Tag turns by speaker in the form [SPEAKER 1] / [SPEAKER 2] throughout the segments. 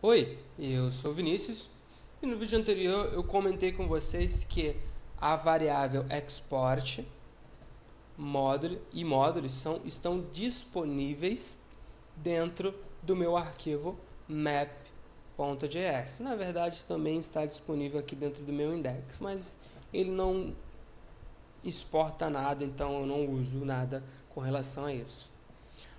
[SPEAKER 1] Oi, eu sou Vinícius e no vídeo anterior eu comentei com vocês que a variável export módulo e módulos estão disponíveis dentro do meu arquivo map.js. Na verdade também está disponível aqui dentro do meu index, mas ele não exporta nada, então eu não uso nada com relação a isso.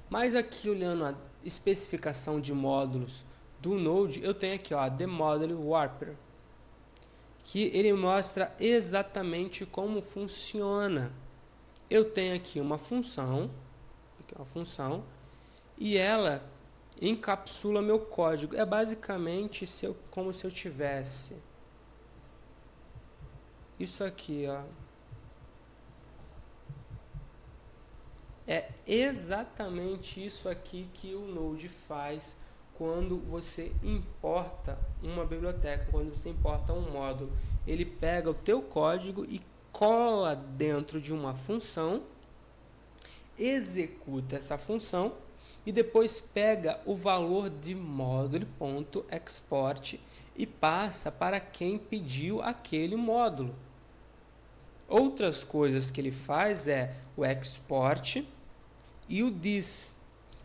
[SPEAKER 1] Mas aqui olhando a especificação de módulos do Node, eu tenho aqui ó, The Model Wrapper, que ele mostra exatamente como funciona. Eu tenho aqui uma função, e ela encapsula meu código. É basicamente como se eu tivesse isso aqui, ó. É exatamente isso aqui que o Node faz quando você importa uma biblioteca, quando você importa um módulo. Ele pega o teu código e cola dentro de uma função, executa essa função e depois pega o valor de módulo.export e passa para quem pediu aquele módulo. Outras coisas que ele faz é o export e o this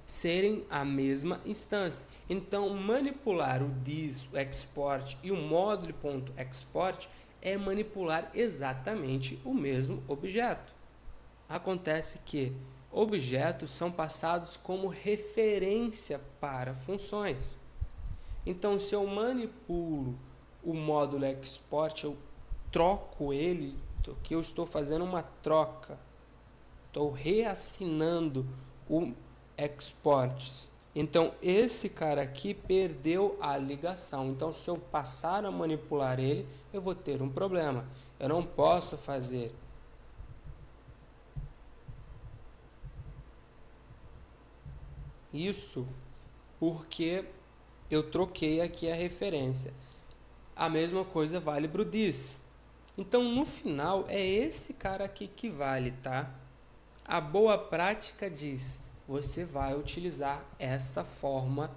[SPEAKER 1] serem a mesma instância. Então, manipular o this, o export e o módulo.export é manipular exatamente o mesmo objeto. Acontece que objetos são passados como referência para funções. Então, se eu manipulo o módulo export, eu troco ele, que eu estou fazendo uma troca. Estou reassinando o export. Então, esse cara aqui perdeu a ligação. Então, se eu passar a manipular ele, eu vou ter um problema. Eu não posso fazer isso porque eu troquei aqui a referência. A mesma coisa vale para o this. Então, no final, é esse cara aqui que vale, tá? A boa prática diz: você vai utilizar esta forma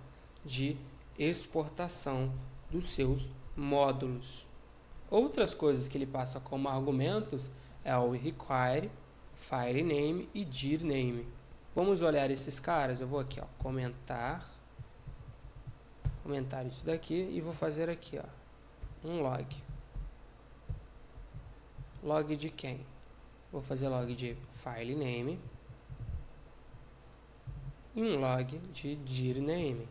[SPEAKER 1] de exportação dos seus módulos. Outras coisas que ele passa como argumentos é o require, file name e dir name. Vamos olhar esses caras. Eu vou aqui, ó, comentar isso daqui e vou fazer aqui, ó, um log. Log de quem? Vou fazer log de file name e um log de dir name.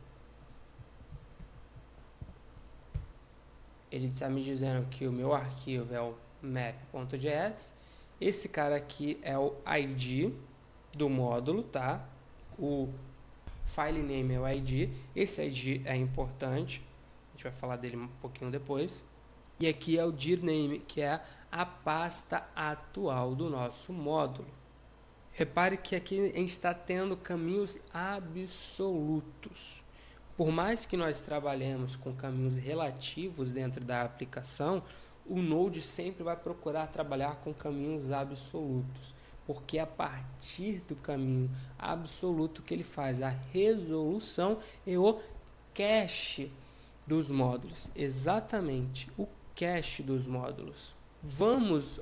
[SPEAKER 1] Ele está me dizendo que o meu arquivo é o map.js. Esse cara aqui é o ID do módulo, tá? O file name é o ID. Esse ID é importante. A gente vai falar dele um pouquinho depois. E aqui é o dir name, que é a pasta atual do nosso módulo. Repare que aqui a gente está tendo caminhos absolutos. Por mais que nós trabalhemos com caminhos relativos dentro da aplicação, o Node sempre vai procurar trabalhar com caminhos absolutos, porque é a partir do caminho absoluto que ele faz a resolução e o cache dos módulos. Exatamente, o cache dos módulos. Vamos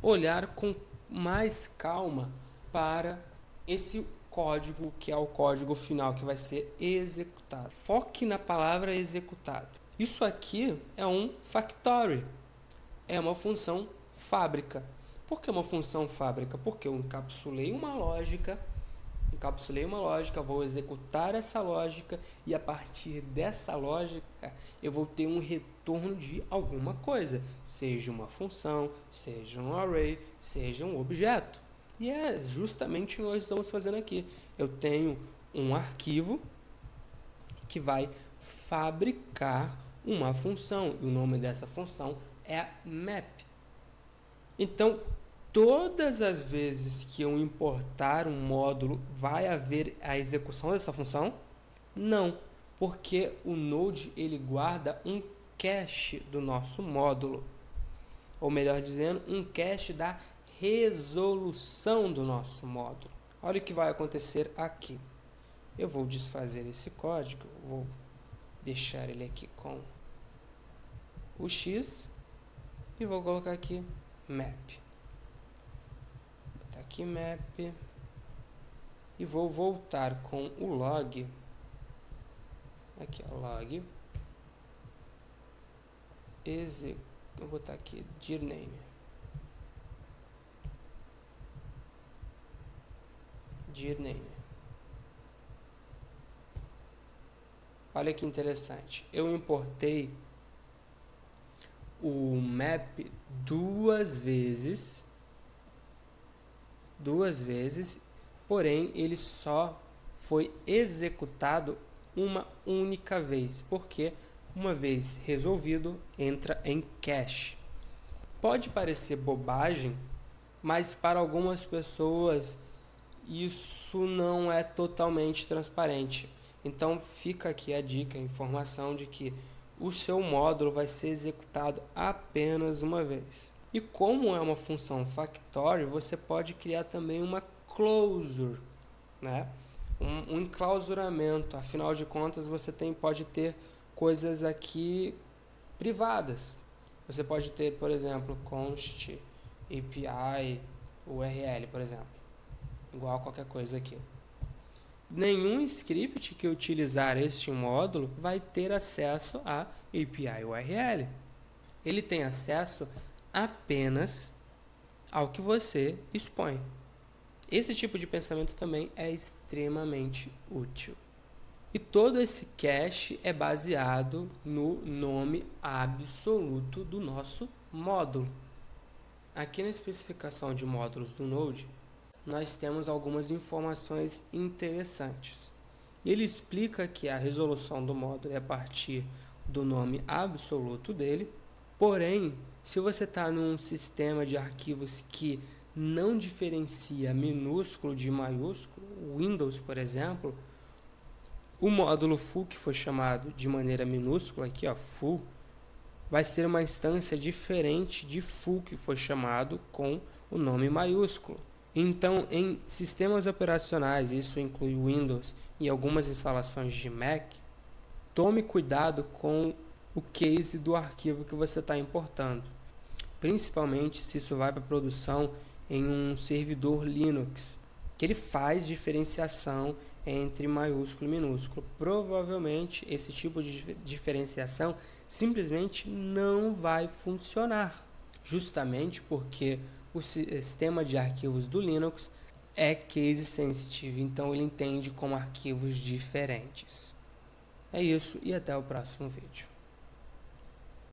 [SPEAKER 1] olhar com mais calma para esse código, que é o código final que vai ser executado. Foque na palavra executado. Isso aqui é um factory, é uma função fábrica. Por que uma função fábrica? Porque eu encapsulei uma lógica, vou executar essa lógica e a partir dessa lógica eu vou ter um retorno de alguma coisa, seja uma função, seja um array, seja um objeto. E é justamente o que nós estamos fazendo aqui. Eu tenho um arquivo que vai fabricar uma função. E o nome dessa função é map. Então, todas as vezes que eu importar um módulo, vai haver a execução dessa função? Não, porque o Node ele guarda um cache do nosso módulo. Ou melhor dizendo, um cache da resolução do nosso módulo. Olha o que vai acontecer aqui. Eu vou desfazer esse código, vou deixar ele aqui com o X e vou colocar aqui map. Vou botar aqui map e vou voltar com o log. Aqui, ó, log. Vou botar aqui dirname. Olha que interessante. Eu importei o map duas vezes, porém ele só foi executado uma única vez, porque uma vez resolvido entra em cache. Pode parecer bobagem, mas para algumas pessoas isso não é totalmente transparente. Então fica aqui a dica, a informação de que o seu módulo vai ser executado apenas uma vez. E como é uma função factory, você pode criar também uma closure, né? Um enclausuramento. Afinal de contas, você pode ter coisas aqui privadas. Você pode ter, por exemplo, const API URL, por exemplo. Igual a qualquer coisa aqui. Nenhum script que utilizar este módulo vai ter acesso a API URL. Ele tem acesso apenas ao que você expõe. Esse tipo de pensamento também é extremamente útil. E todo esse cache é baseado no nome absoluto do nosso módulo. Aqui na especificação de módulos do Node, nós temos algumas informações interessantes. Ele explica que a resolução do módulo é a partir do nome absoluto dele, porém, se você está num sistema de arquivos que não diferencia minúsculo de maiúsculo, Windows, por exemplo, o módulo full, que foi chamado de maneira minúscula, aqui ó, full, vai ser uma instância diferente de full, que foi chamado com o nome maiúsculo. Então, em sistemas operacionais, isso inclui Windows e algumas instalações de Mac, tome cuidado com o case do arquivo que você está importando, principalmente se isso vai para produção em um servidor Linux, que ele faz diferenciação entre maiúsculo e minúsculo. Provavelmente esse tipo de diferenciação simplesmente não vai funcionar, justamente porque o sistema de arquivos do Linux é case sensitive, então ele entende como arquivos diferentes. É isso e até o próximo vídeo.